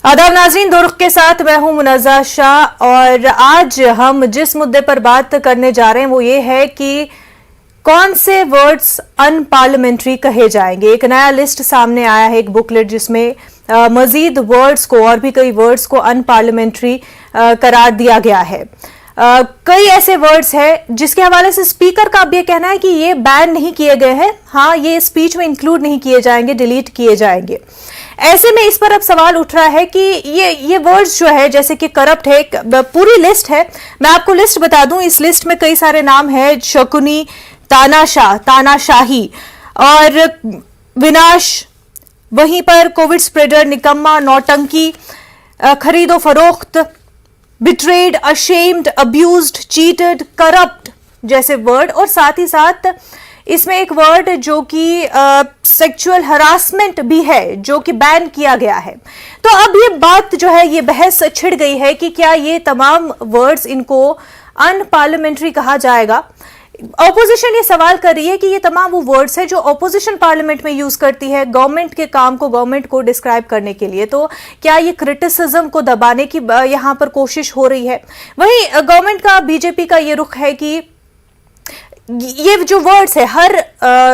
आदाब नाज़रीन, दुरुख के साथ मैं हूं मुनज़्ज़ा शाह और आज हम जिस मुद्दे पर बात करने जा रहे हैं वो ये है कि कौन से वर्ड्स अनपार्लियामेंट्री कहे जाएंगे। एक नया लिस्ट सामने आया है, एक बुकलेट जिसमें मजीद वर्ड्स को और भी कई वर्ड्स को अनपार्लियामेंट्री करार दिया गया है। कई ऐसे वर्ड्स हैं जिसके हवाले से स्पीकर का अब ये कहना है कि ये बैन नहीं किए गए हैं, हाँ ये स्पीच में इंक्लूड नहीं किए जाएंगे, डिलीट किए जाएंगे। ऐसे में इस पर अब सवाल उठ रहा है कि ये वर्ड्स जो है जैसे कि करप्ट है, पूरी लिस्ट है, मैं आपको लिस्ट बता दूं। इस लिस्ट में कई सारे नाम हैं, शकुनी, तानाशाह, तानाशाही और विनाश, वहीं पर कोविड स्प्रेडर, निकम्मा, नौटंकी, खरीदो फरोख्त, betrayed, ashamed, abused, cheated, corrupt जैसे वर्ड। और साथ ही साथ इसमें एक वर्ड जो कि सेक्सुअल हरासमेंट भी है जो कि बैन किया गया है। तो अब ये बात जो है, ये बहस छिड़ गई है कि क्या ये तमाम वर्ड्स इनको अनपार्लियामेंट्री कहा जाएगा। ऑपोजिशन ये सवाल कर रही है कि ये तमाम वो वर्ड्स है जो ऑपोजिशन पार्लियामेंट में यूज करती है गवर्नमेंट के काम को, गवर्नमेंट को डिस्क्राइब करने के लिए। तो क्या ये क्रिटिसिज्म को दबाने की यहां पर कोशिश हो रही है। वहीं गवर्नमेंट का, बीजेपी का ये रुख है कि ये जो वर्ड्स है हर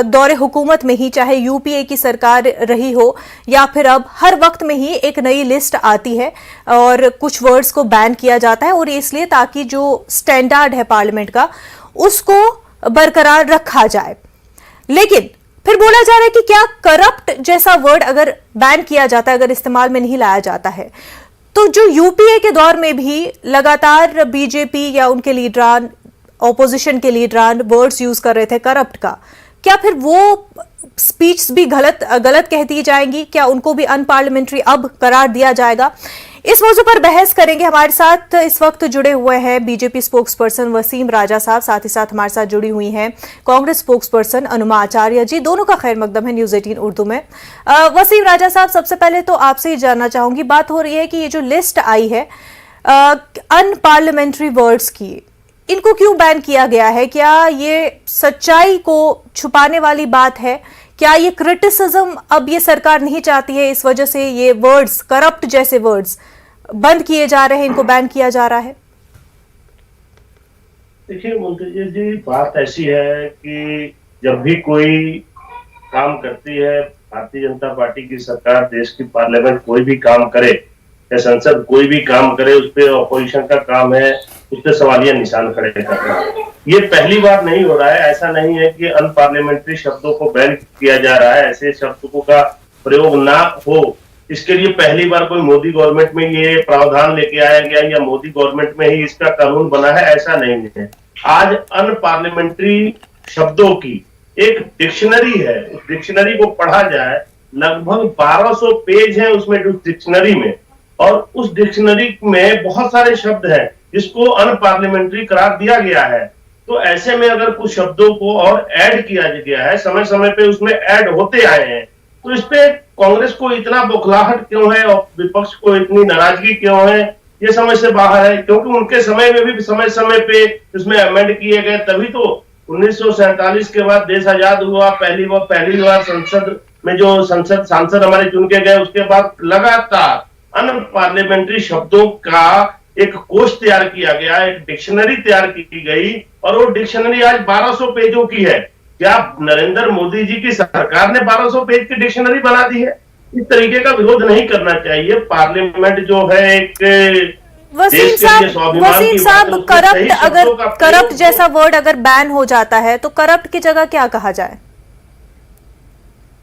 दौरे हुकूमत में ही, चाहे यूपीए की सरकार रही हो या फिर अब, हर वक्त में ही एक नई लिस्ट आती है और कुछ वर्ड्स को बैन किया जाता है, और इसलिए ताकि जो स्टैंडर्ड है पार्लियामेंट का उसको बरकरार रखा जाए। लेकिन फिर बोला जा रहा है कि क्या करप्ट जैसा वर्ड अगर बैन किया जाता है, अगर इस्तेमाल में नहीं लाया जाता है, तो जो यूपीए के दौर में भी लगातार बीजेपी या उनके लीडरान, ऑपोजिशन के लीडरान वर्ड्स यूज कर रहे थे करप्ट का, क्या फिर वो स्पीच भी गलत कह दी जाएंगी? क्या उनको भी अनपार्लियामेंट्री अब करार दिया जाएगा? इस मौजू पर बहस करेंगे। हमारे साथ इस वक्त जुड़े हुए हैं बीजेपी स्पोक्स पर्सन वसीम राजा साहब, साथ ही साथ हमारे साथ जुड़ी हुई हैं कांग्रेस स्पोक्स पर्सन अनुमा आचार्य जी। दोनों का खैर मकदम है न्यूज़ 18 उर्दू में। वसीम राजा साहब, सबसे पहले तो आपसे ही जानना चाहूंगी, बात हो रही है कि ये जो लिस्ट आई है अनपार्लियामेंट्री वर्ड्स की, इनको क्यों बैन किया गया है? क्या ये सच्चाई को छुपाने वाली बात है? क्या ये क्रिटिसिज्म अब ये सरकार नहीं चाहती है, इस वजह से ये वर्ड्स, करप्ट जैसे वर्ड्स बंद किए जा रहे हैं, इनको बैन किया जा रहा है? देखिए मुंतज़िर जी, बात ऐसी है कि जब भी कोई काम करती है भारतीय जनता पार्टी की सरकार, देश की पार्लियामेंट कोई भी काम करे या संसद कोई भी काम करे, उस पर अपोजिशन का काम है उस पर सवालिया निशान खड़े करना। ये पहली बार नहीं हो रहा है। ऐसा नहीं है कि अनपार्लियामेंट्री शब्दों को बैन किया जा रहा है, ऐसे शब्दों का प्रयोग ना हो, इसके लिए पहली बार कोई मोदी गवर्नमेंट में ये प्रावधान लेके आया गया या मोदी गवर्नमेंट में ही इसका कानून बना है, ऐसा नहीं है। आज अनपार्लियामेंट्री शब्दों की एक डिक्शनरी है, उस डिक्शनरी को पढ़ा जाए, लगभग 1200 पेज है उसमें, उस डिक्शनरी में, और उस डिक्शनरी में बहुत सारे शब्द हैं जिसको अनपार्लियामेंट्री करार दिया गया है। तो ऐसे में अगर कुछ शब्दों को और ऐड किया गया है, समय समय पे उसमें ऐड होते आए हैं, तो इस पे कांग्रेस को इतना बौखलाहट क्यों है और विपक्ष को इतनी नाराजगी क्यों है, ये समझ से बाहर है। क्योंकि उनके समय में भी समय समय पे इसमें अमेंड किए गए, तभी तो 1947 के बाद देश आजाद हुआ। पहली बार संसद में जो सांसद हमारे चुन के गए, उसके बाद लगातार अनपार्लियामेंट्री शब्दों का एक कोष तैयार किया गया, एक डिक्शनरी तैयार की गई, और वो डिक्शनरी आज 1200 पेजों की है। क्या नरेंद्र मोदी जी की सरकार ने 1200 पेज की डिक्शनरी बना दी है? इस तरीके का विरोध नहीं करना चाहिए। पार्लियामेंट जो है एक वसीम साहब, करप्ट जैसा वर्ड अगर बैन हो जाता है तो करप्ट की जगह क्या कहा जाए?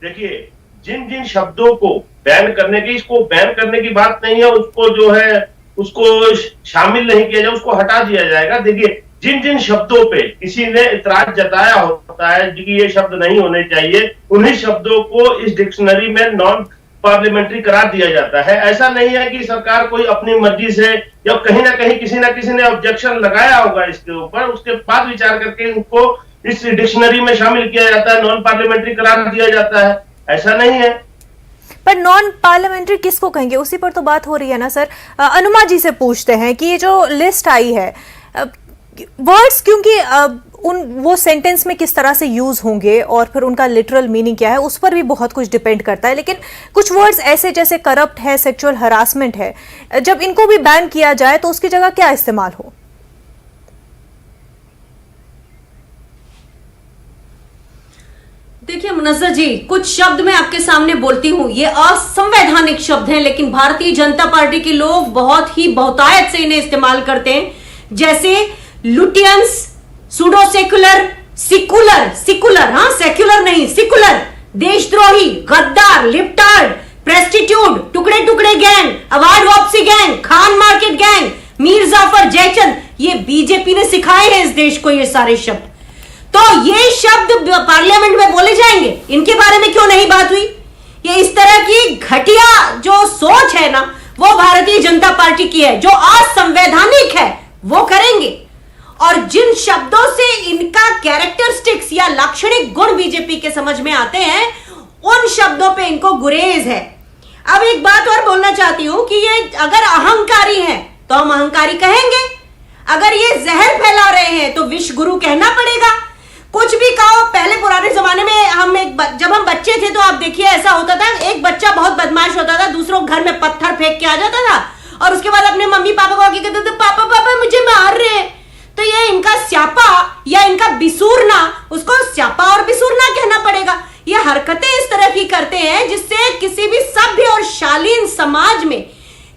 देखिए, जिन जिन शब्दों को बैन करने की, इसको बैन करने की बात नहीं है, उसको जो है उसको शामिल नहीं किया जाए, उसको हटा दिया जाएगा। देखिए, जिन जिन शब्दों पे किसी ने इतराज जताया होता है कि ये शब्द नहीं होने चाहिए, उन्हीं शब्दों को इस डिक्शनरी में नॉन पार्लियामेंट्री करार दिया जाता है। ऐसा नहीं है कि सरकार कोई अपनी मर्जी से, या कहीं ना कहीं किसी ना किसी ने ऑब्जेक्शन लगाया होगा इसके ऊपर, उसके बाद विचार करके इनको इस डिक्शनरी में शामिल किया जाता है, नॉन पार्लियामेंट्री करार दिया जाता है। ऐसा नहीं है। पर नॉन पार्लियामेंट्री किसको कहेंगे, उसी पर तो बात हो रही है ना सर। अनुमा जी से पूछते हैं कि ये जो लिस्ट आई है वर्ड्स, क्योंकि वो सेंटेंस में किस तरह से यूज होंगे और फिर उनका लिटरल मीनिंग क्या है, उस पर भी बहुत कुछ डिपेंड करता है। लेकिन कुछ वर्ड्स ऐसे जैसे करप्ट है, सेक्सुअल हरासमेंट है, जब इनको भी बैन किया जाए तो उसकी जगह क्या इस्तेमाल हो? देखिए मुनव्वर जी, कुछ शब्द मैं आपके सामने बोलती हूं, ये असंवैधानिक शब्द हैं, लेकिन भारतीय जनता पार्टी के लोग बहुत ही बहुतायत से इन्हें इस्तेमाल करते हैं, जैसे लुटियंस, सूडो सेकुलर, सिकुलर, हाँ सेक्युलर नहीं, सिकुलर, देशद्रोही, गद्दार, लिप्टार्ड, प्रेस्टिट्यूट, टुकड़े टुकड़े गैंग, अवार्ड वापसी गैंग, खान मार्केट गैंग, मीर जाफर, जयचंद, ये बीजेपी ने सिखाए हैं इस देश को ये सारे शब्द। तो ये शब्द पार्लियामेंट में बोले जाएंगे, इनके बारे में क्यों नहीं बात हुई? ये इस तरह की घटिया जो सोच है ना, वो भारतीय जनता पार्टी की है, जो असंवैधानिक है वो करेंगे। और जिन शब्दों से इनका कैरेक्टरिस्टिक्स या लाक्षणिक गुण बीजेपी के समझ में आते हैं, उन शब्दों पे इनको गुरेज है। अब एक बात और बोलना चाहती हूं कि ये अगर अहंकारी हैं तो हम अहंकारी कहेंगे, अगर ये जहर फैला रहे हैं तो विष गुरु कहना पड़ेगा। कुछ भी कहो, पहले पुराने जमाने में जब हम बच्चे थे तो आप देखिए ऐसा होता था, एक बच्चा बहुत बदमाश होता था, दूसरों घर में पत्थर फेंक के आ जाता था और उसके बाद अपने मम्मी पापा को आके कहते थे, पापा पापा मुझे मार रहे हैं। तो ये इनका स्यापा या इनका बिसूरना, उसको स्यापा और बिसूरना कहना पड़ेगा। ये हरकतें इस तरह की करते हैं जिससे किसी भी सभ्य और शालीन समाज में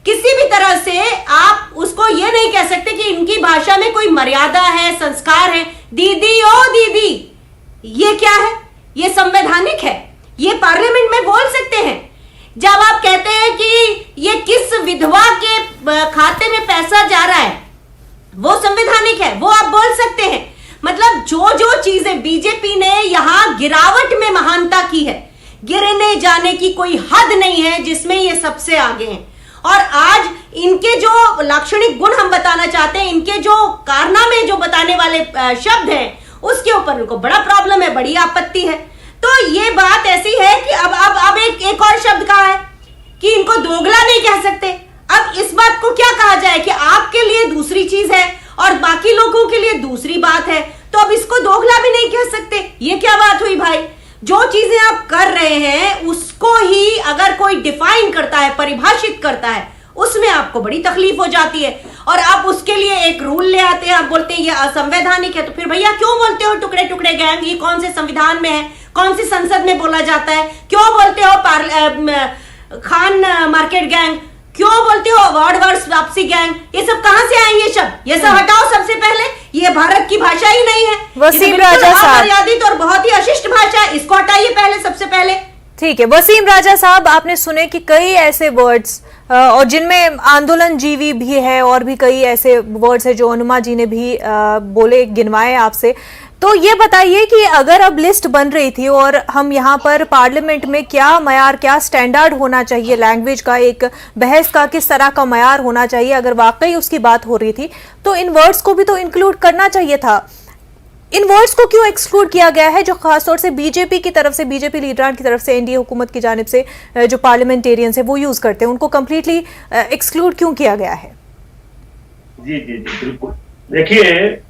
किसी भी तरह से आप उसको ये नहीं कह सकते कि इनकी भाषा में कोई मर्यादा है, संस्कार है। दीदी ओ दीदी, ये क्या है? ये संवैधानिक है? ये पार्लियामेंट में बोल सकते हैं? जब आप कहते हैं कि ये किस विधवा के खाते में पैसा जा रहा है, वो संवैधानिक है, वो आप बोल सकते हैं। मतलब जो जो चीजें बीजेपी ने यहां गिरावट में महानता की है, गिरने जाने की कोई हद नहीं है जिसमें ये सबसे आगे हैं। और आज इनके जो लाक्षणिक गुण हम बताना चाहते हैं, इनके जो कारनामे जो बताने वाले शब्द हैं, उसके ऊपर उनको बड़ा प्रॉब्लम है, बड़ी आपत्ति है। तो ये बात ऐसी है कि अब एक और शब्द कहा है कि इनको दोगला नहीं कह सकते। अब इस बात को क्या कहा जाए कि आपके लिए दूसरी चीज है और बाकी लोगों के लिए दूसरी बात है, तो अब इसको दोगला भी नहीं कह सकते। ये क्या बात हुई भाई? जो चीजें आप कर रहे हैं उसको ही अगर कोई डिफाइन करता है, परिभाषित करता है, उसमें आपको बड़ी तकलीफ हो जाती है और आप उसके लिए एक रूल ले आते हैं, आप बोलते हैं ये असंवैधानिक है। तो फिर भैया क्यों बोलते हो टुकड़े टुकड़े गैंग? ये कौन से संविधान में है, कौन सी संसद में बोला जाता है? क्यों बोलते हो खान मार्केट गैंग? क्यों बोलते हो अवार्ड वापसी गैंग? ये सब कहां से आए ये शब्द? ये सब हटाओ सबसे पहले, ये भारत की भाषा ही नहीं है। वसीम राजा साहब, अमर्यादित और बहुत ही अशिष्ट भाषा है, इसको हटाइए पहले, सबसे पहले। ठीक है वसीम राजा साहब, आपने सुने कि कई ऐसे वर्ड्स और जिनमें आंदोलन जीवी भी है और भी कई ऐसे वर्ड्स है जो अनुमा जी ने भी बोले, गिनवाए आपसे। तो ये बताइए कि अगर अब लिस्ट बन रही थी और हम यहाँ पर पार्लियामेंट में क्या मयार, क्या स्टैंडर्ड होना चाहिए लैंग्वेज का, एक बहस का किस तरह का मयार होना चाहिए, अगर वाकई उसकी बात हो रही थी तो इन वर्ड्स को भी तो इंक्लूड करना चाहिए था। इन वर्ड्स को क्यों एक्सक्लूड किया गया है, जो खासतौर से बीजेपी की तरफ से, बीजेपी लीडरान की तरफ से, एनडीए हुकूमत की जानिब से जो पार्लियामेंटेरियंस है वो यूज करते हैं, उनको कंप्लीटली एक्सक्लूड क्यों किया गया है? जी जी जी बिल्कुल। देखिए,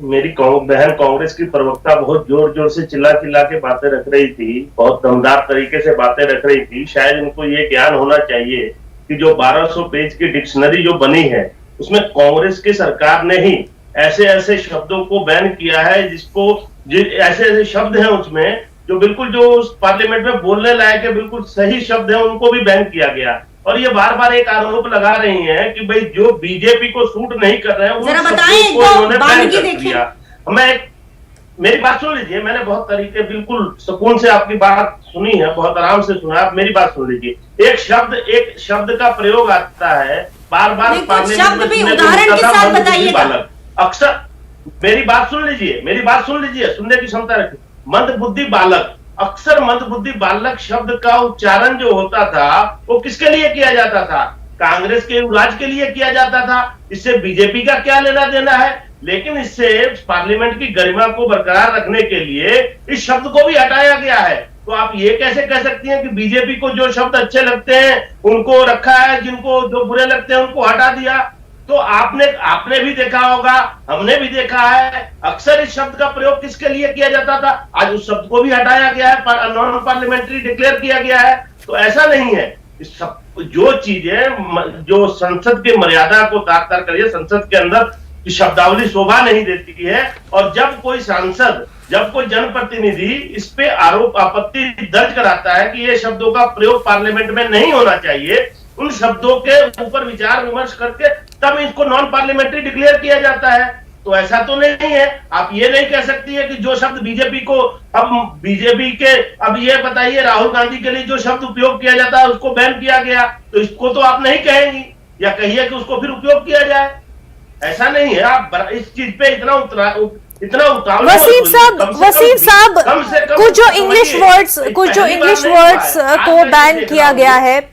मेरी बहन कांग्रेस की प्रवक्ता बहुत जोर जोर से चिल्ला चिल्ला के बातें रख रही थी, बहुत दमदार तरीके से बातें रख रही थी। शायद इनको ये ज्ञान होना चाहिए कि जो 1200 पेज की डिक्शनरी जो बनी है उसमें कांग्रेस की सरकार ने ही ऐसे ऐसे शब्दों को बैन किया है, ऐसे ऐसे शब्द हैं उसमें जो बिल्कुल जो पार्लियामेंट में बोलने लायक है, बिल्कुल सही शब्द है, उनको भी बैन किया गया। और ये बार बार एक आरोप लगा रही हैं कि भाई जो बीजेपी को सूट नहीं कर रहे हैं उन्होंने बैन कर दिया। मेरी बात सुन लीजिए, मैंने बहुत तरीके बिल्कुल सुकून से आपकी बात सुनी है, बहुत आराम से सुना। आप मेरी बात सुन लीजिए। एक शब्द का प्रयोग आता है बार बार पार्लियामेंट में, उदाहरण के साथ बताइएगा। अक्सर मेरी बात सुन लीजिए, सुनने की क्षमता रखिए। मंदबुद्धि बालक, अक्सर मंदबुद्धि बालक शब्द का उच्चारण जो होता था वो किसके लिए किया जाता था? कांग्रेस के युवराज के लिए किया जाता था। इससे बीजेपी का क्या लेना देना है? लेकिन इससे पार्लियामेंट की गरिमा को बरकरार रखने के लिए इस शब्द को भी हटाया गया है। तो आप ये कैसे कह सकती हैं कि बीजेपी को जो शब्द अच्छे लगते हैं उनको रखा है, जिनको जो बुरे लगते हैं उनको हटा दिया? तो आपने भी देखा होगा, हमने भी देखा है, अक्सर इस शब्द का प्रयोग किसके लिए किया जाता था, आज उस शब्द को भी हटाया गया है, नॉन पार्लियामेंट्री डिक्लेयर किया गया है। तो ऐसा नहीं है, इस सब जो चीजें जो संसद की मर्यादा को तार करिए, संसद के अंदर शब्दावली शोभा नहीं देती है, और जब कोई सांसद, जब कोई जनप्रतिनिधि इस पे आरोप आपत्ति दर्ज कराता है कि ये शब्दों का प्रयोग पार्लियामेंट में नहीं होना चाहिए, उन शब्दों के ऊपर विचार विमर्श करके तब इसको नॉन पार्लियामेंट्री डिक्लेयर किया जाता है। तो ऐसा तो नहीं है, आप ये नहीं कह सकती है कि जो शब्द बीजेपी को, अब बीजेपी के, अब ये बताइए राहुल गांधी के लिए जो शब्द उपयोग किया जाता है उसको बैन किया गया, तो इसको तो आप नहीं कहेंगी, या कहिए कि उसको फिर उपयोग किया जाए। ऐसा नहीं है, आप इस चीज पे इतना उतावल। वसीम साहब, कुछ जो इंग्लिश वर्ड्स को बैन किया गया है,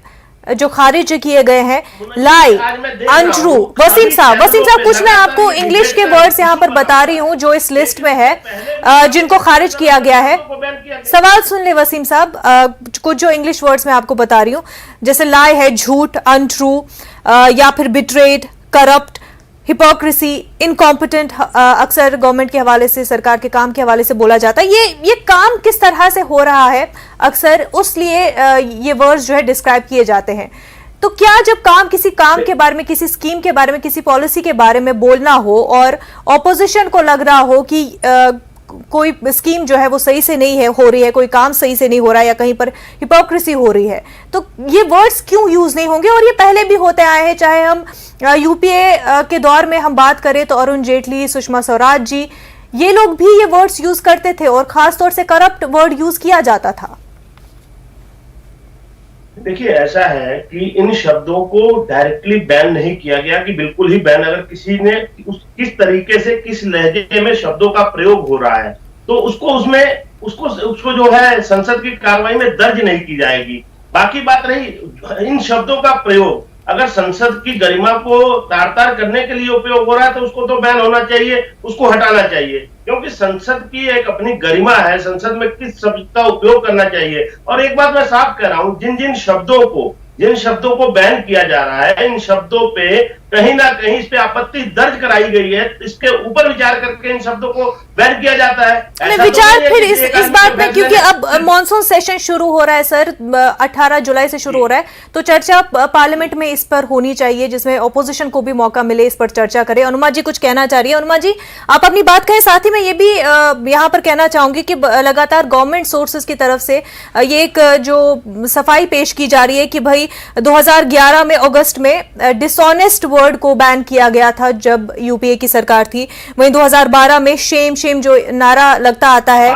जो खारिज किए गए हैं, लाई, अनट्रू। वसीम साहब, कुछ मैं आपको इंग्लिश के वर्ड्स यहाँ पर बता रही हूँ जो इस लिस्ट में है, जिनको खारिज किया गया है। सवाल सुन ले वसीम साहब, कुछ जो इंग्लिश वर्ड्स मैं आपको बता रही हूँ, जैसे लाई है झूठ, अनट्रू, या फिर बिट्रेड, करप्ट, हिपोक्रेसी, इनकॉम्पिटेंट, अक्सर गवर्नमेंट के हवाले से, सरकार के काम के हवाले से बोला जाता है। ये काम किस तरह से हो रहा है, अक्सर उसलिए ये वर्ड्स जो है डिस्क्राइब किए जाते हैं। तो क्या जब किसी काम के बारे में, किसी स्कीम के बारे में, किसी पॉलिसी के बारे में बोलना हो और ऑपोजिशन को लग रहा हो कि कोई स्कीम जो है वो सही से नहीं है हो रही है, कोई काम सही से नहीं हो रहा है, या कहीं पर हिपोक्रेसी हो रही है, तो ये वर्ड्स क्यों यूज नहीं होंगे? और ये पहले भी होते आए हैं, चाहे हम यूपीए के दौर में हम बात करें तो अरुण जेटली, सुषमा स्वराज जी, ये लोग भी ये वर्ड्स यूज करते थे, और खासतौर से करप्ट वर्ड यूज किया जाता था। देखिए, ऐसा है कि इन शब्दों को डायरेक्टली बैन नहीं किया गया कि बिल्कुल ही बैन, अगर किसी ने किस तरीके से, किस लहजे में शब्दों का प्रयोग हो रहा है, तो उसको जो है संसद की कार्रवाई में दर्ज नहीं की जाएगी। बाकी बात रही इन शब्दों का प्रयोग, अगर संसद की गरिमा को तार-तार करने के लिए उपयोग हो रहा है तो उसको तो बैन होना चाहिए, उसको हटाना चाहिए, क्योंकि संसद की एक अपनी गरिमा है, संसद में किस शब्द का उपयोग करना चाहिए। और एक बात मैं साफ कह रहा हूं, जिन शब्दों को बैन किया जा रहा है, इन शब्दों पे कहीं ना कहीं इस पे आपत्ति दर्ज कराई गई है, इसके ऊपर विचार करके इन शब्दों को बैन किया जाता है। विचार फिर इस बात में, क्योंकि अब मॉनसून सेशन शुरू हो रहा है सर, 18 जुलाई से शुरू हो रहा है, तो चर्चा पार्लियामेंट में इस पर होनी चाहिए, जिसमें ऑपोजिशन को भी मौका मिले इस पर चर्चा करे। अनुमा जी कुछ कहना चाह रही है। अनुमा जी, आप अपनी बात कहें, साथ ही मैं ये भी यहाँ पर कहना चाहूंगी कि लगातार गवर्नमेंट सोर्सेज की तरफ से ये एक जो सफाई पेश की जा रही है कि भाई 2011 में अगस्त में डिसऑनेस्ट वर्ड को बैन किया गया था जब यूपीए की सरकार थी, वहीं 2012 में शेम जो नारा लगता आता है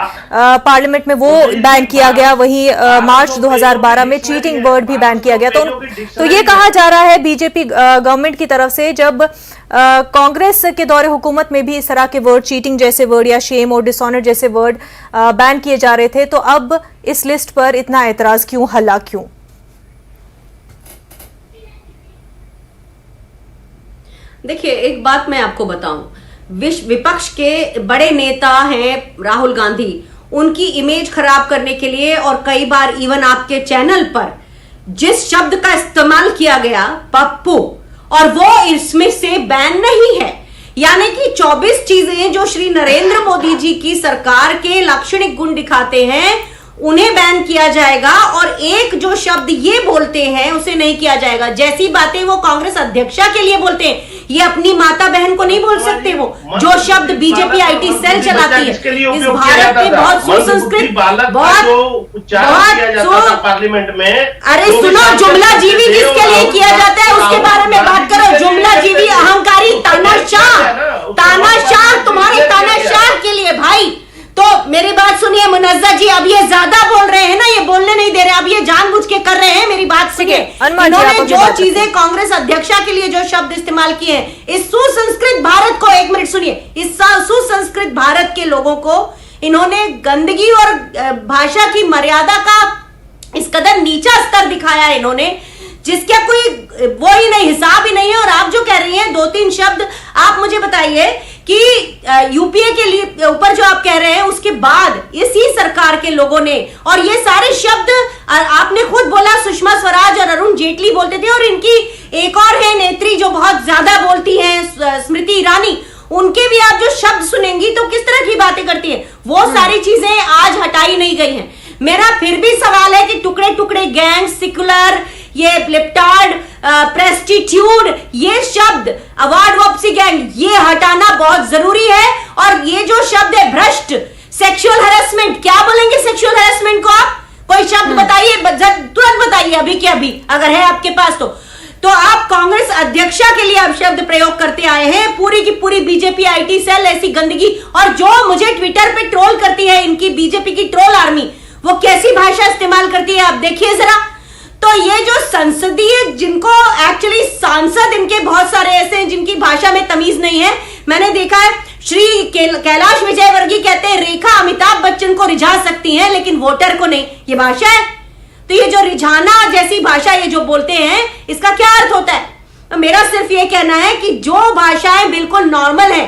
पार्लियामेंट में, वो बैन किया गया, वहीं मार्च 2012 में चीटिंग वर्ड भी बैन किया गया। तो ये कहा जा रहा है बीजेपी गवर्नमेंट की तरफ से, जब कांग्रेस के दौरे हुकूमत में भी इस तरह के वर्ड, चीटिंग जैसे वर्ड या शेम और डिसऑनर जैसे वर्ड बैन किए जा रहे थे, तो अब इस लिस्ट पर इतना एतराज क्यों, हल्ला क्यों? देखिए, एक बात मैं आपको बताऊं, विपक्ष के बड़े नेता हैं राहुल गांधी, उनकी इमेज खराब करने के लिए और कई बार इवन आपके चैनल पर जिस शब्द का इस्तेमाल किया गया, पप्पू, और वो इसमें से बैन नहीं है। यानी कि 24 चीजें जो श्री नरेंद्र मोदी जी की सरकार के लाक्षणिक गुण दिखाते हैं, उन्हें बैन किया जाएगा, और एक जो शब्द ये बोलते हैं उसे नहीं किया जाएगा। जैसी बातें वो कांग्रेस अध्यक्षा के लिए बोलते हैं, ये अपनी माता बहन को नहीं बोल सकते। वो जो शब्द बीजेपी आईटी सेल चलाती है, इस भारत में बहुत सुसंस्कृत, पार्लियामेंट में, अरे सुनो, जुमला जीवी किसके लिए किया जाता है उसके बारे में बात करो। जुमला जीवी, अहंकारी, तानाशाह, तुम्हारे तानाशाह के लिए भाई। तो मेरी बात सुनिए मुनज्जा जी, अब ये ज्यादा बोल रहे हैं ना, ये बोलने नहीं दे रहे, अब ये जानबूझ के कर रहे हैं। मेरी बात सुनिए, इन्होंने जो चीजें कांग्रेस अध्यक्षा के लिए जो शब्द इस्तेमाल किए हैं, इस सुसंस्कृत भारत को, एक मिनट सुनिए, इस सुसंस्कृत भारत के लोगों को इन्होंने गंदगी और भाषा की मर्यादा का इस कदर नीचा स्तर दिखाया है इन्होंने, जिसका कोई वो ही नहीं, हिसाब ही नहीं है। और आप जो कह रही हैं 2-3 शब्द, आप मुझे बताइए कि यूपीए के लिए ऊपर जो आप कह रहे हैं उसके बाद इसी सरकार के लोगों ने, और ये सारे शब्द आपने खुद बोला सुषमा स्वराज और अरुण जेटली बोलते थे, और इनकी एक और है नेत्री जो बहुत ज्यादा बोलती हैं, स्मृति ईरानी, उनके भी आप जो शब्द सुनेंगी तो किस तरह की बातें करती है, वो सारी चीजें आज हटाई नहीं गई हैं। मेरा फिर भी सवाल है कि टुकड़े टुकड़े गैंग, सिकुलर, ये लिप्टार्ड, प्रेस्टिट्यूड, ये शब्द, अवार्ड वापसी गैंग, ये हटाना बहुत जरूरी है। और ये जो शब्द है भ्रष्ट, सेक्सुअल हैरेसमेंट, क्या बोलेंगे सेक्सुअल हैरेसमेंट को आप? कोई शब्द बताइए, तुरंत बताइए अभी के अभी, अगर है आपके पास तो आप कांग्रेस अध्यक्षा के लिए आप शब्द प्रयोग करते आए हैं। पूरी की पूरी बीजेपी आईटी सेल ऐसी गंदगी, और जो मुझे ट्विटर पे ट्रोल करती है, इनकी बीजेपी की ट्रोल आर्मी, वो कैसी भाषा इस्तेमाल करती है आप देखिए जरा। तो ये जो संसदीय, जिनको एक्चुअली सांसद इनके बहुत सारे ऐसे हैं जिनकी भाषा में तमीज नहीं है। मैंने देखा है श्री कैलाश विजयवर्गीय कहते हैं रेखा अमिताभ बच्चन को रिझा सकती हैं लेकिन वोटर को नहीं, ये भाषा है। तो ये जो रिझाना जैसी भाषा ये जो बोलते हैं, इसका क्या अर्थ होता है? तो मेरा सिर्फ ये कहना है कि जो भाषाएं बिल्कुल नॉर्मल है,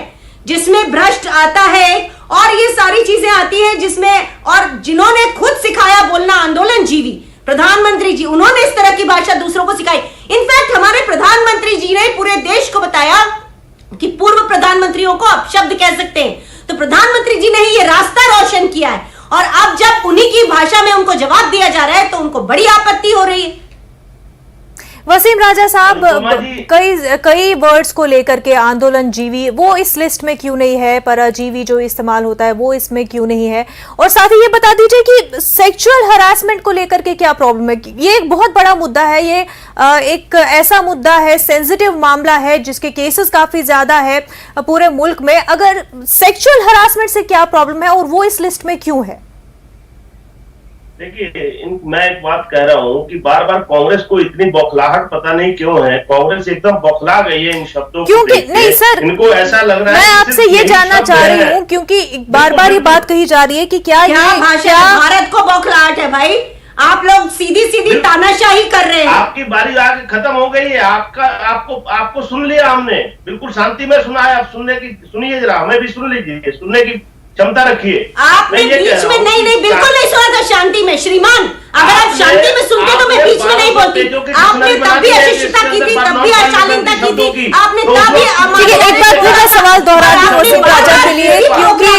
जिसमें भ्रष्ट आता है और ये सारी चीजें आती हैं जिसमें, और जिन्होंने खुद सिखाया बोलना आंदोलन जीवी प्रधानमंत्री जी, उन्होंने इस तरह की भाषा दूसरों को सिखाई। इनफैक्ट हमारे प्रधानमंत्री जी ने पूरे देश को बताया कि पूर्व प्रधानमंत्रियों को आप शब्द कह सकते हैं, तो प्रधानमंत्री जी ने ही ये रास्ता रोशन किया है। और अब जब उन्हीं की भाषा में उनको जवाब दिया जा रहा है तो उनको बड़ी आपत्ति हो रही है। वसीम राजा साहब, कई वर्ड्स को लेकर के आंदोलन जीवी वो इस लिस्ट में क्यों नहीं है, परजीवी जो इस्तेमाल होता है वो इसमें क्यों नहीं है? और साथ ही ये बता दीजिए कि सेक्सुअल हरासमेंट को लेकर के क्या प्रॉब्लम है? ये एक बहुत बड़ा मुद्दा है, ये एक ऐसा मुद्दा है, सेंसिटिव मामला है जिसके केसेस काफी ज्यादा है पूरे मुल्क में। अगर सेक्सुअल हरासमेंट से क्या प्रॉब्लम है और वो इस लिस्ट में क्यों है? देखिए, मैं एक बात कह रहा हूँ कि बार बार कांग्रेस को इतनी बौखलाहट पता नहीं क्यों है, कांग्रेस एकदम बौखला गई है इन शब्दों को क्योंकि नहीं सर, इनको ऐसा लग रहा है। मैं आपसे ये जानना चाह रही हूँ क्योंकि बार बार ये बात कही जा रही है कि क्या भाषा भारत को बौखलाहट है भाई? आप लोग सीधी सीधी तानाशाही कर रहे हैं। आपकी बारी आगे खत्म हो गई है, आपको सुन लिया हमने, बिल्कुल शांति में सुना है। आप सुनिए जरा, हमें भी सुन लीजिए, सुनने की क्षमता रखिए। आपने बीच में नहीं बिल्कुल नहीं सुना था शांति में। श्रीमान, अगर आप शांति में सुनते तो मैं बीच में नहीं बोलती। आपने तब भी अशिष्टता की थी, तब भी अशालीनता की थी, आपने तब भी। एक बार फिर मैं सवाल दोहरा रही हूं वसीम राजा के लिए, क्योंकि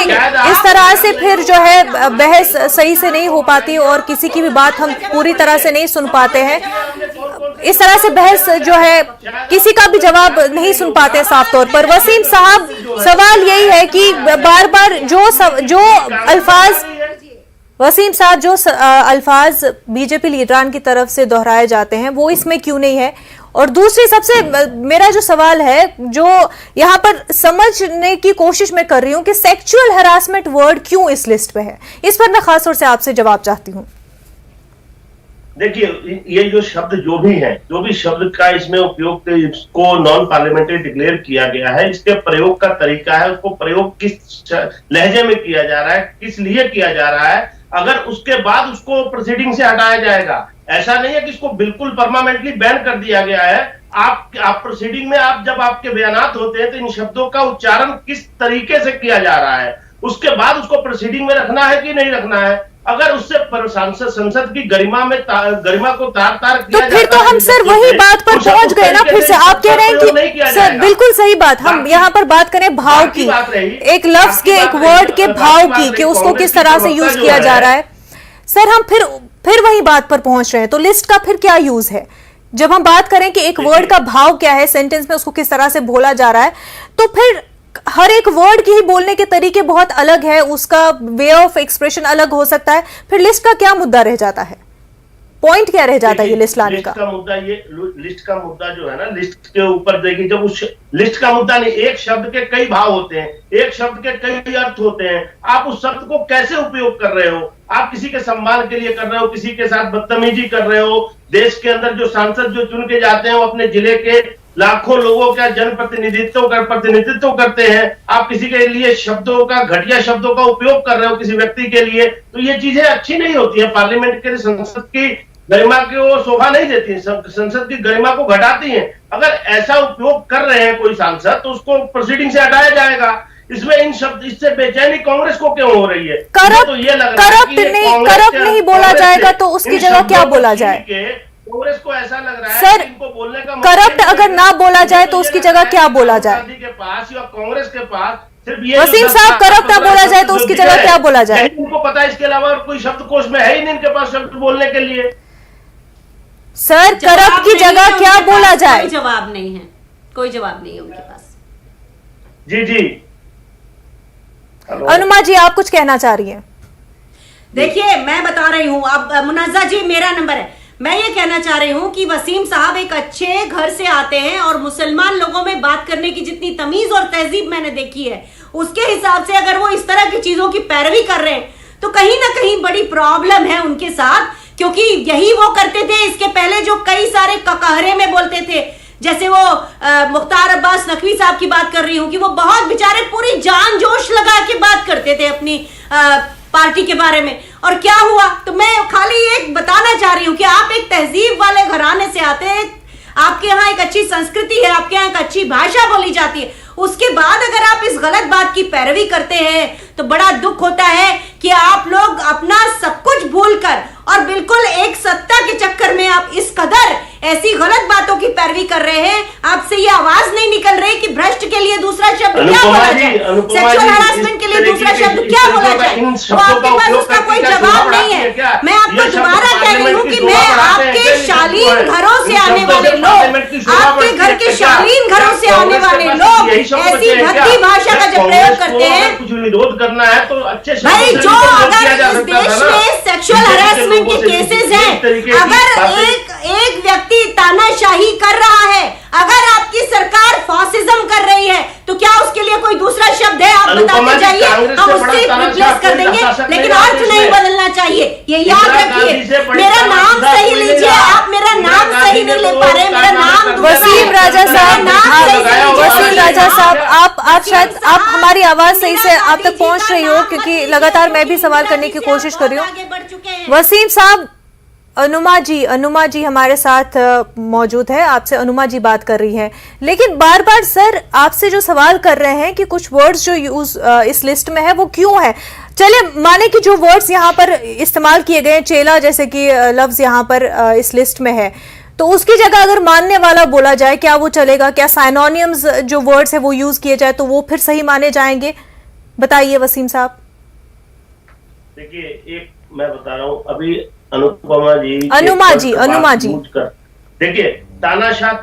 इस तरह से फिर जो है बहस सही से नहीं हो पाती और किसी की भी बात हम पूरी तरह से नहीं सुन पाते हैं। इस तरह से बहस जो है किसी का भी जवाब नहीं सुन पाते साफ तौर पर। वसीम साहब, सवाल यही है कि बार बार जो अल्फाज वसीम साहब जो अल्फाज बीजेपी लीडरान की तरफ से दोहराए जाते हैं वो इसमें क्यों नहीं है? और दूसरी सबसे मेरा जो सवाल है, जो यहाँ पर समझने की कोशिश मैं कर रही हूँ कि सेक्सुअल हरासमेंट वर्ड क्यों इस लिस्ट पे है, इस पर मैं खासतौर से आपसे जवाब चाहती हूँ। देखिए, ये जो शब्द जो भी शब्द का इसमें उपयोग, इसको नॉन पार्लियामेंट्री डिक्लेयर किया गया है, इसके प्रयोग का तरीका है, उसको प्रयोग किस लहजे में किया जा रहा है, किस लिए किया जा रहा है, अगर उसके बाद उसको प्रोसीडिंग से हटाया जाएगा। ऐसा नहीं है कि इसको बिल्कुल परमानेंटली बैन कर दिया गया है। आप प्रोसीडिंग में जब आपके बयानात होते हैं तो इन शब्दों का उच्चारण किस तरीके से किया जा रहा है, उसके बाद उसको प्रोसीडिंग में रखना है कि नहीं रखना है। अगर उससे संसद की गरिमा को तार किया तो फिर तो हम सर वही बात पर पहुंच गए ना। फिर से आप कह रहे हैं कि सर बिल्कुल सही बात, हम यहाँ पर बात करें भाव की, एक लफ्ज के, एक वर्ड के भाव की, कि उसको किस तरह से यूज किया जा रहा है। सर हम फिर वही बात पर पहुंच रहे हैं, तो लिस्ट का फिर क्या यूज है? जब हम बात करें कि एक वर्ड का भाव क्या है, सेंटेंस में उसको किस तरह से बोला जा रहा है, तो फिर हर एक वर्ड की ही बोलने के तरीके बहुत अलग है, उसका वे ऑफ एक्सप्रेशन अलग हो सकता है। फिर लिस्ट का क्या मुद्दा रह जाता है, पॉइंट क्या रह जाता है ये लिस्ट लाने का? लिस्ट का मुद्दा जो है ना, लिस्ट के ऊपर देखिए, जब उस लिस्ट का मुद्दा नहीं, एक शब्द के कई भाव होते हैं, एक शब्द के कई अर्थ होते हैं। आप उस शब्द को कैसे उपयोग कर रहे हो? आप किसी के सम्मान के लिए कर रहे हो, किसी के साथ बदतमीजी कर रहे हो। देश के अंदर जो सांसद जो चुन के जाते हैं वो अपने जिले के लाखों लोगों का प्रतिनिधित्व करते हैं। आप किसी के लिए घटिया शब्दों का उपयोग कर रहे हो किसी व्यक्ति के लिए, तो ये चीजें अच्छी नहीं होती है। पार्लियामेंट के संसद की गरिमा को शोभा नहीं देती है, संसद की गरिमा को घटाती है। अगर ऐसा उपयोग कर रहे हैं कोई सांसद तो उसको प्रोसीडिंग से हटाया जाएगा। इसमें इन शब्द इससे बेचैनी कांग्रेस को क्यों हो रही है? करप्ट तो ये लग रहा है कि करप्ट नहीं बोला जाएगा तो उसकी जगह क्या बोला जाए? कांग्रेस को ऐसा लग रहा है सर, कि इनको बोलने का करप्ट अगर ना बोला जाए तो उसकी जगह क्या बोला जाए? गांधी के पास या कांग्रेस के पास सिर्फ ये वसीम साहब, करप्ट ना बोला जाए तो उसकी जगह क्या बोला जाए? इनको पता है, इसके अलावा और कोई शब्दकोश में है ही नहीं इनके पास शब्द बोलने के लिए। सर, करप्ट की जगह क्या बोला जाए? कोई जवाब नहीं है, कोई जवाब नहीं है उनके पास। जी जी, अनुमा जी, आप कुछ कहना चाह रही हैं? देखिए, मैं बता रही हूं, अब मुनाजा जी मेरा नंबर है, मैं ये कहना चाह रही हूं कि वसीम साहब एक अच्छे घर से आते हैं और मुसलमान लोगों में बात करने की जितनी तमीज और तहजीब मैंने देखी है, उसके हिसाब से अगर वो इस तरह की चीजों की पैरवी कर रहे हैं तो कहीं ना कहीं बड़ी प्रॉब्लम है उनके साथ, क्योंकि यही वो करते थे इसके पहले जो कई सारे ककहरे में बोलते थे। जैसे वो मुख्तार अब्बास नकवी साहब की बात कर रही हूं कि वो बहुत बेचारे पूरी जान जोश लगा के बात करते थे अपनी पार्टी के बारे में, और क्या हुआ? तो मैं खाली एक बताना चाह रही हूं कि आप एक तहजीब वाले घराने से आते हैं, आपके यहाँ एक अच्छी संस्कृति है, आपके यहाँ एक अच्छी भाषा बोली जाती है, उसके बाद अगर आप इस गलत बात की पैरवी करते हैं तो बड़ा दुख होता है कि आप लोग अपना सब कुछ भूलकर और बिल्कुल एक सत्ता के चक्कर में आप इस कदर ऐसी गलत बातों की पैरवी कर रहे हैं। आपसे ये आवाज नहीं निकल रही कि भ्रष्ट के लिए दूसरा शब्द क्या बोला जाए, सेक्सुअल हरासमेंट के लिए दूसरा शब्द क्या बोला जाए, तो आपके पास उसका कोई जवाब नहीं है। मैं आपको दोबारा कह रही हूँ कि मैं आपके शालीन घरों से आने वाले लोग, आपके घर के शालीन घरों से आने वाले लोग ऐसी भद्दी भाषा का जब प्रयोग करते हैं, कुछ विरोध करना है तो अच्छे भाई, जो अगर इस देश में सेक्सुअल हरासमेंट के केसेस हैं, अगर एक व्यक्ति तानाशाही कर रहा है, अगर आपकी सरकार फासिज्म कर रही है, तो क्या उसके लिए कोई दूसरा शब्द है? आप बताते जाइए, हम उससे रिप्लेस कर देंगे, लेकिन अर्थ नहीं बदलना चाहिए, ये याद रखिए। मेरा नाम सही लीजिए, आप मेरा नाम सही नहीं ले पा रहे, मेरा नाम वसीम राजा साहब, वसीम राजा साहब, आप शायद आप हमारी आवाज सही से आप तक पहुंच रही हो, क्योंकि लगातार मैं भी सवाल करने की कोशिश कर रही हूँ। वसीम साहब, अनुमा जी हमारे साथ मौजूद है, आपसे अनुमा जी बात कर रही हैं, लेकिन बार बार सर आपसे जो सवाल कर रहे हैं कि कुछ वर्ड्स जो यूज इस लिस्ट में है वो क्यों है? चले माने कि जो वर्ड्स यहाँ पर इस्तेमाल किए गए, चेला जैसे कि लफ्ज यहाँ पर इस लिस्ट में है, तो उसकी जगह अगर मानने वाला बोला जाए, क्या वो चलेगा? क्या साइनोनियम्स जो वर्ड्स है वो यूज किए जाए तो वो फिर सही माने जाएंगे? बताइए वसीम साहब। देखिए, एक मैं बता रहा हूँ, अभी अनुमा जी देखिए, तानाशाह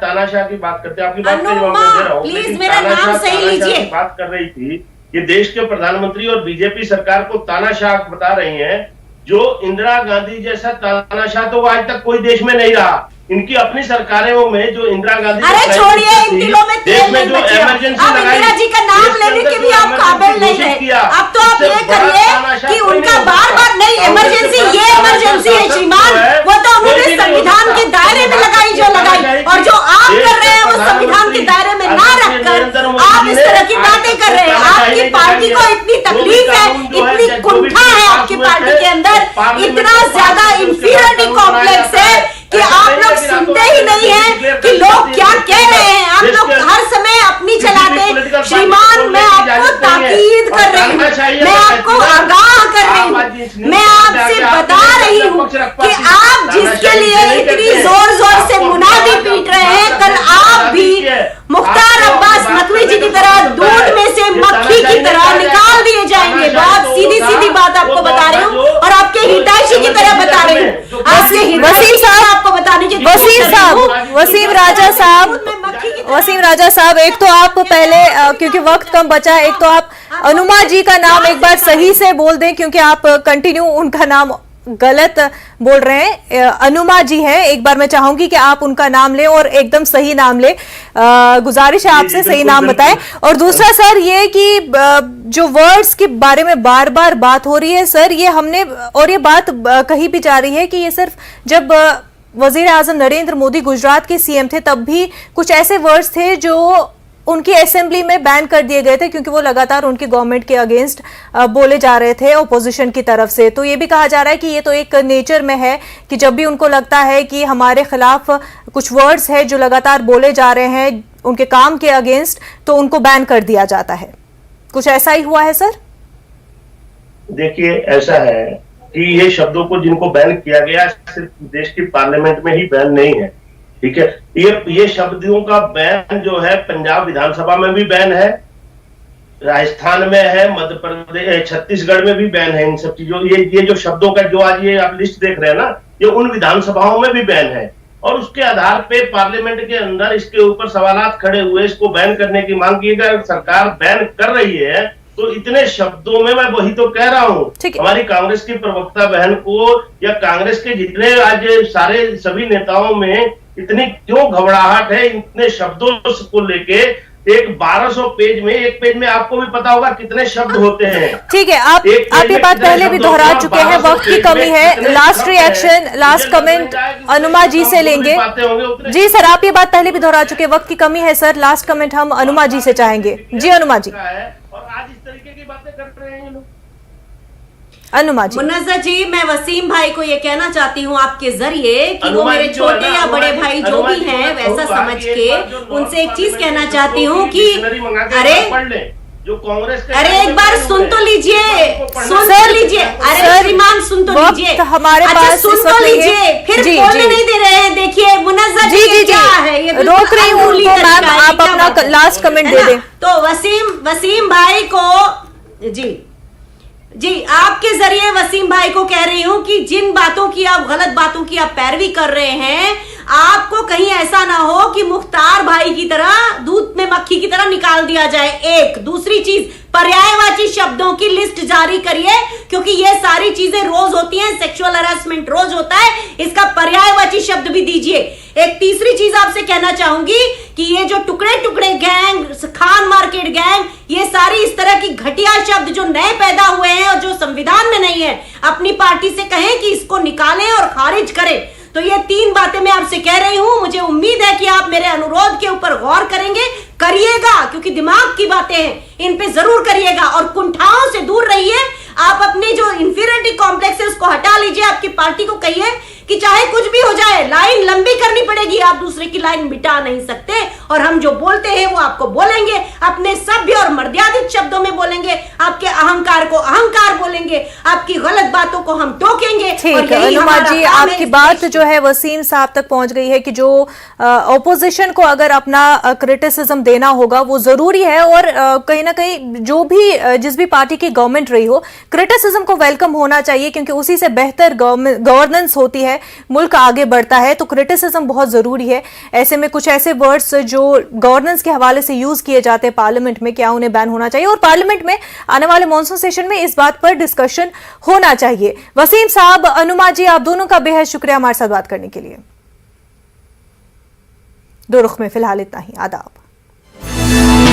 की बात करते हैं, आपकी बात का जवाब मैं दे रहा हूँ, प्लीज मेरा नाम सही लीजिए। बात कर रही थी कि देश के प्रधानमंत्री और बीजेपी सरकार को तानाशाह बता रही हैं, जो इंदिरा गांधी जैसा तानाशाह तो आज तक कोई देश में नहीं रहा। इनकी अपनी सरकारों में जो इंदिरा गांधी, अरे छोड़िए, इन दिलों में तेल नहीं बचे, अब इंदिरा जी का नाम लेने के भी आप काबिल नहीं है। अब तो आप ये करिए कि उनका बार बार नहीं, इमरजेंसी, ये इमरजेंसी है श्रीमान, वो तो उन्होंने संविधान के दायरे में लगाई जो लगाई, और जो आप कर रहे हैं वो संविधान के दायरे में ना रखकर आप इस तरह की बातें कर रहे हैं। आपकी पार्टी को इतनी तकलीफ है, इतनी कुंठा है आपकी पार्टी के अंदर, इतना ज्यादा इंफीरियरिटी कॉम्प्लेक्स है कि आप लोग सुनते ही नहीं हैं कि लोग क्या कह रहे हैं। आप लोग हर समय अपनी चलाते। श्रीमान, मैं आपको ताकीद कर रही हूँ, मैं आपको आगाह कर रही हूँ, मैं आपसे बता रही हूँ कि आप जिसके लिए इतनी जोर जोर से मुनादी पीट रहे हैं, कल आप भी मुख्तार अब्बास नकवी जी की तरह दूध में से मक्खी की तरह निकाल दिए जाएंगे। बहुत सीधी सीधी बात आपको बता रही हूँ, और आपके हितैषी की तरह बता रही हूँ। वसीम साहब आपको बताने की वसीम राजा साहब, एक तो आप पहले, क्योंकि वक्त कम बचा, एक तो आप अनुमा जी का नाम एक बार सही से बोल दें, क्योंकि आप कंटिन्यू उनका नाम गलत बोल रहे हैं। अनुमा जी हैं, एक बार मैं चाहूंगी कि आप उनका नाम लें और एकदम सही नाम लें। गुजारिश है आपसे, सही नाम बताएं। और दूसरा सर ये कि जो वर्ड्स के बारे में बार बार बात हो रही है सर, ये हमने, और ये बात कही भी जा रही है कि ये सिर्फ जब वजीर आजम नरेंद्र मोदी गुजरात के सीएम थे तब भी कुछ ऐसे वर्ड्स थे जो उनकी असेंबली में बैन कर दिए गए थे, क्योंकि वो लगातार उनकी गवर्नमेंट के अगेंस्ट बोले जा रहे थे ओपोजिशन की तरफ से। तो ये भी कहा जा रहा है कि ये तो एक नेचर में है कि जब भी उनको लगता है कि हमारे खिलाफ कुछ वर्ड्स है जो लगातार बोले जा रहे हैं उनके काम के अगेंस्ट, तो उनको बैन कर दिया जाता है। कुछ ऐसा ही हुआ है सर? देखिए, ऐसा है कि ये शब्दों को जिनको बैन किया गया सिर्फ देश की पार्लियामेंट में ही बैन नहीं है, ठीक है। ये शब्दों का बैन जो है पंजाब विधानसभा में भी बैन है, राजस्थान में है, मध्य प्रदेश, छत्तीसगढ़ में भी बैन है इन सब चीजों। ये जो शब्दों का जो आज ये आप लिस्ट देख रहे हैं ना, ये उन विधानसभाओं में भी बैन है और उसके आधार पे पार्लियामेंट के अंदर इसके ऊपर सवालात खड़े हुए, इसको बैन करने की मांग की। अगर सरकार बैन कर रही है तो इतने शब्दों में, मैं वही तो कह रहा हूँ, हमारी कांग्रेस की प्रवक्ता बहन को या कांग्रेस के जितने आज सारे सभी नेताओं में इतनी क्यों घबराहट है इतने शब्दों को लेके। एक 1200 पेज में, एक पेज में आपको भी पता होगा कितने शब्द होते हैं। ठीक है, आप ये बात पहले भी दोहरा चुके हैं, वक्त की कमी है। लास्ट रिएक्शन, लास्ट कमेंट अनुमा जी से लेंगे। जी सर, आप ये बात पहले भी दोहरा चुके हैं, वक्त की कमी है सर, लास्ट कमेंट हम अनुमा जी से चाहेंगे। जी अनुमा जी। और आज इस तरीके की बातें कर रहे हैं ये लोग। अनुमा जी। मुन्नज़र जी, मैं वसीम भाई को ये कहना चाहती हूँ आपके जरिए कि वो मेरे छोटे या बड़े भाई जो भी हैं वैसा समझ के उनसे एक चीज कहना चाहती हूँ कि अरे जो कांग्रेस के, अरे एक बार सुन तो लीजिए, सुन तो लीजिए, अरे श्रीमान सुन तो लीजिए, हमारे पास सुन तो लीजिए, फिर बोलने नहीं दे रहे हैं। देखिए मुन्नज़र जी क्या है, ये रोक रही हूँ उनको मैम, आप अपना लास्ट कमेंट दे दें। तो वसीम भाई को जी आपके जरिए वसीम भाई को कह रही हूं कि जिन बातों की आप, गलत बातों की आप पैरवी कर रहे हैं, आपको कहीं ऐसा ना हो कि मुख्तार भाई की तरह दूध में मक्खी की तरह निकाल दिया जाए। एक दूसरी चीज, पर्यायवाची शब्दों की लिस्ट जारी करिए, क्योंकि ये सारी चीजें रोज होती हैं, सेक्सुअल हरासमेंट रोज होता है, इसका पर्यायवाची शब्द भी दीजिए। एक तीसरी चीज आपसे कहना चाहूंगी कि ये जो टुकड़े टुकड़े गैंग, खान मार्केट गैंग, ये सारी इस तरह की घटिया शब्द जो नए पैदा हुए हैं और जो संविधान में नहीं है, अपनी पार्टी से कहें कि इसको निकालें और खारिज करें। तो ये 3 बातें मैं आपसे कह रही हूं। मुझे उम्मीद है कि आप मेरे अनुरोध के ऊपर गौर करेंगे, करिएगा, क्योंकि दिमाग की बातें हैं, इन पे जरूर करिएगा और कुंठाओं से दूर रहिए। आप अपने जो इंफीरियरिटी कॉम्प्लेक्स है उसको हटा लीजिए। आपकी पार्टी को कहिए कि चाहे कुछ भी हो जाए, लाइन लंबी करनी पड़ेगी, आप दूसरे की लाइन मिटा नहीं सकते, और हम जो बोलते हैं वो आपको बोलेंगे, अपने सभ्य और मर्यादित शब्दों में बोलेंगे, आपके अहंकार को अहंकार बोलेंगे, आपकी गलत बातों को हम टोकेंगे। ठीक है अनुमा जी, आपकी बात जो है वसीम साहब तक पहुंच गई है कि जो ऑपोजिशन को अगर अपना क्रिटिसिज्म देना होगा वो जरूरी है, और कहीं ना कहीं जो भी जिस भी पार्टी की गवर्नमेंट रही हो, क्रिटिसिज्म को वेलकम होना चाहिए, क्योंकि उसी से बेहतर गवर्नेंस होती है, मुल्क आगे बढ़ता है। तो क्रिटिसिज्म बहुत जरूरी है। ऐसे में कुछ ऐसे वर्ड्स जो गवर्नेंस के हवाले से यूज किए जाते हैं पार्लियामेंट में, क्या उन्हें बैन होना चाहिए, और पार्लियामेंट में आने वाले मॉनसून सेशन में इस बात पर डिस्कशन होना चाहिए। वसीम साहब, अनुमा जी, आप दोनों का बेहद शुक्रिया हमारे साथ बात करने के लिए। दो रुख में फिलहाल इतना ही। आदाब।